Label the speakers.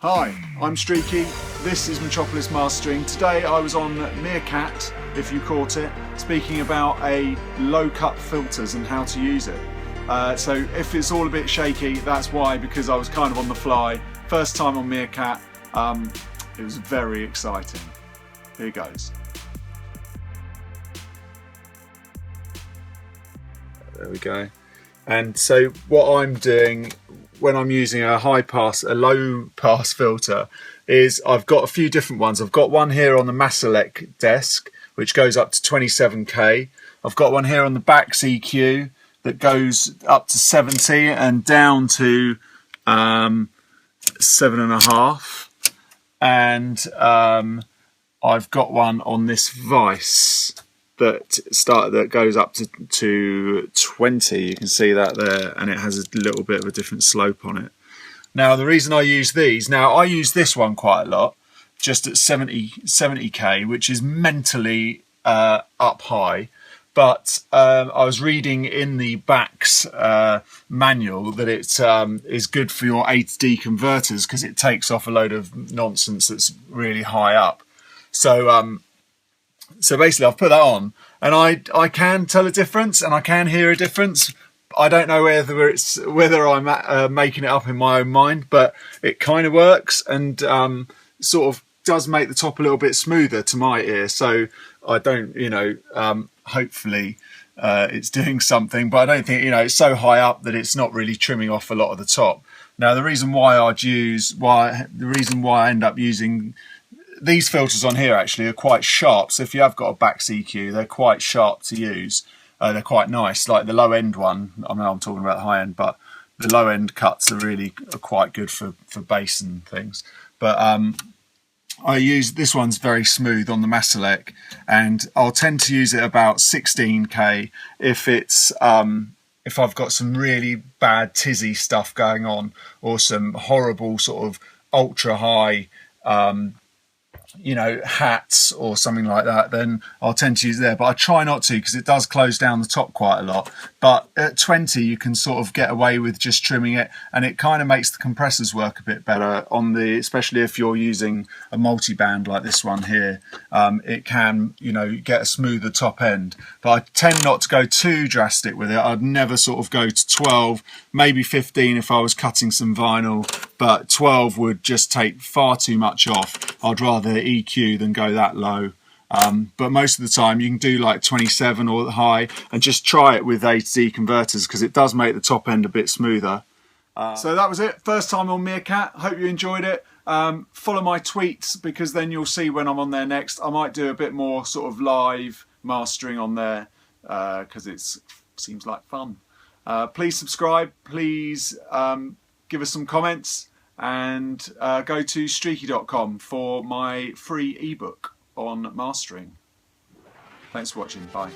Speaker 1: Hi, I'm Streaky, this is Metropolis Mastering. Today I was on Meerkat, if you caught it, speaking about a low cut filters and how to use it. So if it's all a bit shaky, that's why, because I was kind of on the fly. First time on Meerkat, it was very exciting. Here goes. There we go. And so what I'm doing when I'm using a low pass filter is I've got a few different ones. I've got one here on the Select desk, which goes up to 27k. I've got one here on the back EQ that goes up to 70 and down to 7.5. And I've got one on this Vice that goes up to 20. You can see that there, and it has a little bit of a different slope on it. Now the reason I use these, I use this one quite a lot, just at 70k, which is mentally up high. But I was reading in the back's manual that it is good for your 8D converters because it takes off a load of nonsense that's really high up. So basically I've put that on and I can tell a difference and I can hear a difference. I don't know whether I'm making it up in my own mind, but it kind of works and sort of does make the top a little bit smoother to my ear. So I don't, hopefully it's doing something, but I don't think, it's so high up that it's not really trimming off a lot of the top. Now the reason why I end up using these filters on here actually are quite sharp. So if you have got a back EQ, they're quite sharp to use. They're quite nice. Like the low end one, I know I'm talking about the high end, but the low end cuts are quite good for bass and things. But this one's very smooth on the Select, and I'll tend to use it about 16k if it's if I've got some really bad tizzy stuff going on or some horrible sort of ultra high hats or something like that, then I'll tend to use it there, but I try not to because it does close down the top quite a lot. But at 20 you can sort of get away with just trimming it, and it kind of makes the compressors work a bit better especially if you're using a multi-band like this one here. It can get a smoother top end, but I tend not to go too drastic with it. I'd never sort of go to 12, maybe 15 if I was cutting some vinyl, but 12 would just take far too much off. I'd rather EQ than go that low. But most of the time you can do like 27 or high and just try it with 8D converters because it does make the top end a bit smoother. So that was it. First time on Meerkat. Hope you enjoyed it. Follow my tweets because then you'll see when I'm on there next. I might do a bit more sort of live mastering on there because it seems like fun. Please subscribe. Please give us some comments. And go to streaky.com for my free ebook on mastering. Thanks for watching. Bye.